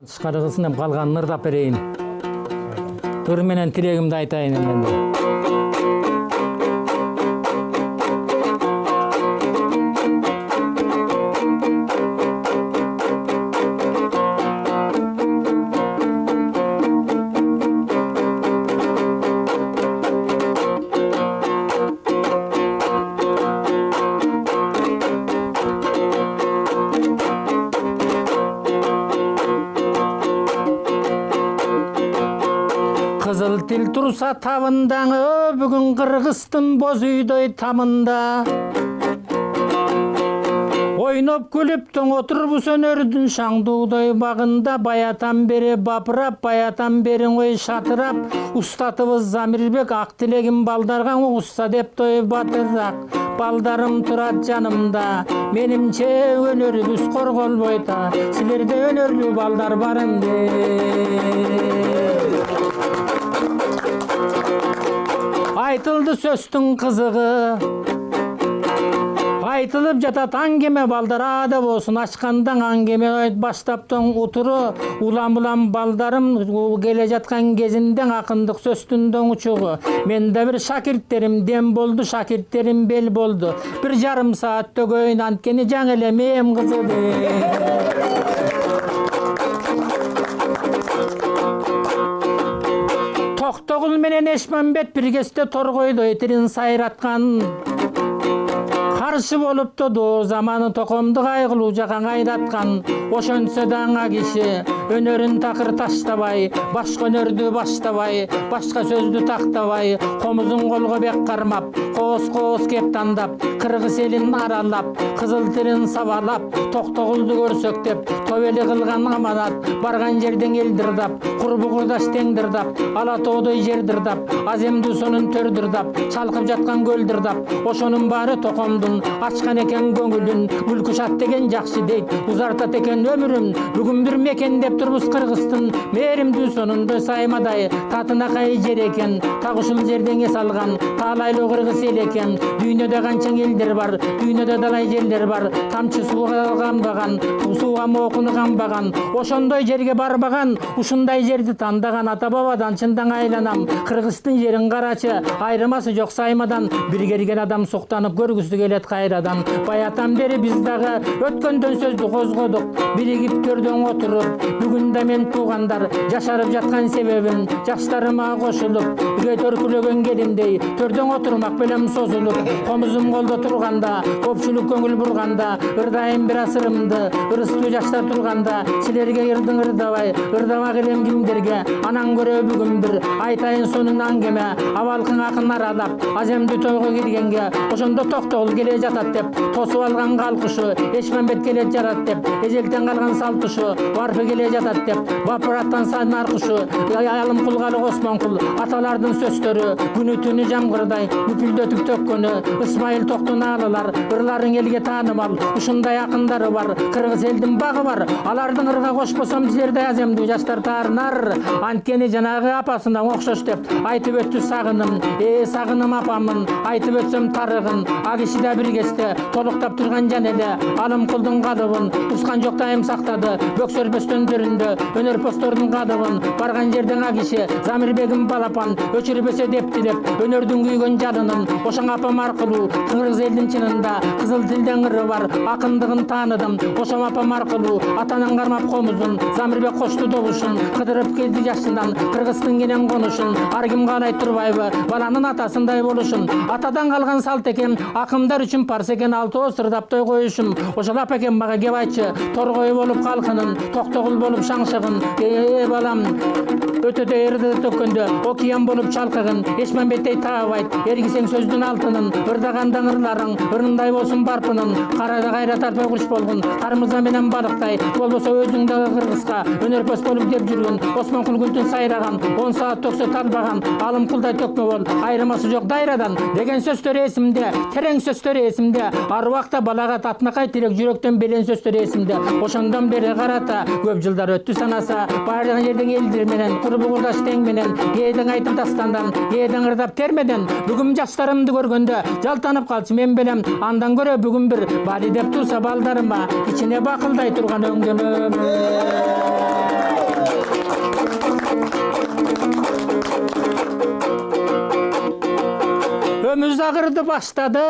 Тышкарыгысын калганын ырдап берейин. Ыр менен тилегимди айтайын эменде. Kızıl til tursa tavındağı, bugün Kırgızstın boz үйдөй tamında. Ойноп күлүптің отурбу сөнөрдүн шаңдуудой багында, баятан бери бапырап, баятан бери ой шатырап, устатыбыз Замирбек ак тилегин балдарга угузса деп той батырақ. Балдарым турат жанымда, менимче өнөрүбүз корголбойта, силерде өнөрлүү балдар бар эмне? Айтылды сөздің қызығы, айтылып жатат аңгеме балдар ада болсын, ашқандан аңгеме баштаптың утуру, улам-улам балдарым келе жатқан кезінден ақындық сөзтүндөн учугу. Менде бір шакирттерим дем болду, шакирттерим бел болду. 1,5 саат төгөйүн анткени жаң элемем кызыды. Тоқтоғыл менен Эшмамбет биргесте торгойдой тирин сайраткан. Каршы болупту до заманы токомду кайгылуу жакка айдаткан. Ошонсо даңа киши өнөрүн такыр таштабай, башка өнөрдү баштабай, башка сөздү тактабай, комузун колго бек кармап, коос кеп тандап, кыргыз элин аралап, кызыл тилин сабалап, Токтогулду көрсөктөп, тобели кылган аманат, барган жерден эл дырдап, курбу курдаш тең дырдап, ала тоодой жер дырдап, аземди сонун төр дырдап, чалкып жаткан көл дырдап, ошонун баары токомдун ачкан экен көңүлүн, бүлкүшат деген жакшы дейт, узартат экен өмүрүн, бүгүн бир мекен деп турбуз Кыргыздын, мээримдүү сонунда саймадай, татына кай жер экен, так ушул жерден эс алган, таалайлуу кыргыз эл экен, дүйнөдө канча элдер бар, дүйнөдө далай жерлер бар, тамчы сууга камбаган, сууга мокуну камбаган, ошондой жерге барбаган, ушундай жерди тандаган ата бабадан чындан айланам, Кыргыздын жерин карачы, айрымасы жок саймадан, бир келген адам суктанып көргүсү келет кайрадан. Баятан бери биз дагы өткөндөн сөздү козгодук, биригип төрдөн отуруп, бүгүн да мен туугандар жашарып жаткан себебин жаштарыма кошулуп, үйгө төркүлөгөн келиндей төрдөн отурмак белем созулуп, комузум колдо турганда, көпчүлүк көңүл бурганда, ырдайын бир асырымды, ырыстуу жаштар турганда, силерге ырдың ырдабай, ырдабак элем кимдерге, анан көрө бүгүн бир айтайын сонун аңгеме, абалкың акын аралап, аземди тойго киргенге, ошондо Токтогул келе жатат деп, тосуп алган калкышы, Эшмамбет келе жатат деп, эжелтен калган салтышы, барфы келе жатат деп, бапыраттан сан аркышы, аялым кулгалы Осмонкул, аталардын сөздөрү, күнү түнү жамгырдай, үпүлдөтүп төккөнү, Ысмайыл Токтун аалылар, ырларың элге таанымал, ушундай акындары бар, кыргыз элдин багы бар, алардын ырга кошпосом силердей аземдүү жаштар таарынар, анткени жанагы апасынан окшош деп, айтып өттү сагыным, сагыным апамын, айтып өтсөм тарыгын, а киши да бир кезде толуктап турган жан эле, алым кулдун кадыбын, тускан жок дайым сактады, бөксөрбөстөн төрүндө, өнөр постордун кадыбын, барган жерден а киши, Замирбегим балапан, өчүрбөсө деп тилеп, өнөрдүн күйгөн жалынын, ошоң апам аркылуу, кыргыз элдин чынында, кызыл тилден ыры бар, акындыгын тааныдым, ошоң апам аркылуу, атанын кармап комузун, Замирбек кошту добушун, кыдырып келди жашынан, Кыргыздын кенен конушун, ар ким каалай турбайбы, баланын атасындай болушун, атадан калган салт экен, акымдар үчүн парс экен, алтоо сырдап той коюшум, ошол апа экен мага кеп айтчы, торгой болуп калкынын, Токтогул болуп шаңшыгын, балам, өтөдө эрди төккөндө, океан болуп чалкыгын, Эшмамбеттей таабайт, эргисең сөздүн алтынын, ырдагандан ырларың, ырындай болсун барпынын, карада кайра тартпай куш болгун, кармыза менен балыктай, болбосо өзүң дагы кыргызга, өнөрпөс болуп деп жүргүн, Осмонкул күнтүн сайраган, 10 саат төксө талбаган, алым кулдай төкмө бол, айрымасы жок дайрадан, деген сөздөр эсимде, терең сөздөр эсимде, ар убакта балага татынакай тилек жүрөктөн белен сөздөр эсимде, ошондон бери карата, көп жылдар өттү санаса, бардыгы жерден элдер менен, курбу курдаш тең менен, кээдең айтып дастандан, кээдең ырдап термеден, бүгүн жаштарымды көргөндө, жалтанып калчу мен белем, андан көрө бүгүн бир бали деп турса балдарыма, ичине бакылдай турган өңгөнөм. көмүз агырды баштады.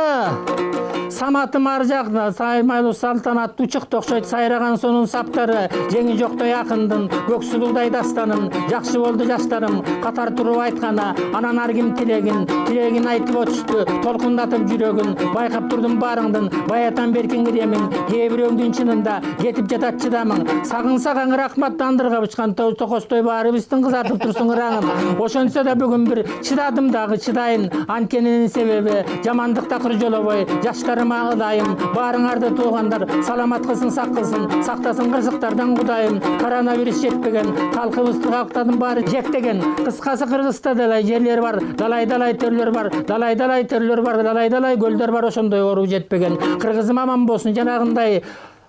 Саматым ар жакта саймайлуу салтанаттуу чыкты окшойт сайраган сонун саптары. Жеңи жоктой акындын көк сулуудай дастанын. Жакшы болду жаштарым катар туруп айткана. Анан ар ким тилегин айтып өтүштү. Толкундатып жүрөгүн байкап турдум барыңдын. Баятан беркин киремиң кээ бирөөңдүн чынында кетип жатат чыдамың. Сагынсак аңыр акматтандырга учкан токостой баарыбыздын кызартып турсуң ыраңын. Ошентсе да бүгүн бир чыдадым дагы чыдайын. Анткенин себеби жамандык такыр жолобой жаштарым агыдайым. Баарыңарды туугандар саламат кылсын сак кылсын, сактасын кырсыктардан Кудайым. Коронавирус жетпеген, калкыбызды калктадын баары жектеген. Кыскасы Кыргызста далай жерлер бар, далай төрлөр бар, далай төрлөр бар, далай көлдөр бар, ошондой оору жетпеген. Кыргызым аман болсун жанагындай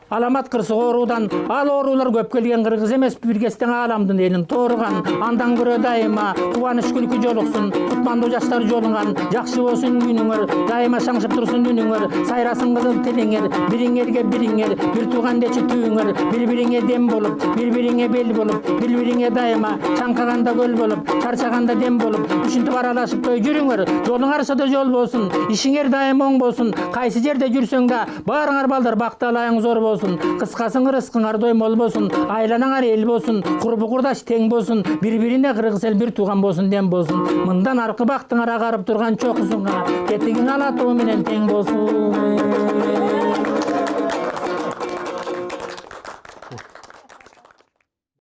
аламат кырсык оорудан. Ал оорулар көп келген кыргыз эмес, биргестен ааламдын элин тооруган. Андан көрө дайыма кубаныч күлкү жолуксун, кутмандуу жаштар жолуңан. Жакшы болсун күнүңөр, дайыма шаңшып турсун үнүңөр. Сайрасын кызыл тилиңер, бириңерге бириңер, бир тууган дечи түйүңөр. Бири-бириңе дем болуп, бири-бириңе бел болуп, бири-бириңе дайыма чаңкаганда көл болуп, чарчаганда дем болуп, ушинтип аралашып той жүрүңөр. Жолуңар да жол болсун, ишиңер дайым оң болсун. Кайсы жерде жүрсөң да баарыңар балдар бакталайың зор болсун. Кыскасын рызкыңар доймол болсун, айланаңар эл болсун, курбу курдаш тең болсун, бири-бирине кыргыз эл бир тууган болсун дем болсун. Мындан аркы бактыңар агарып турган чокусуңа, кетигиң ала тоо менен тең болсун.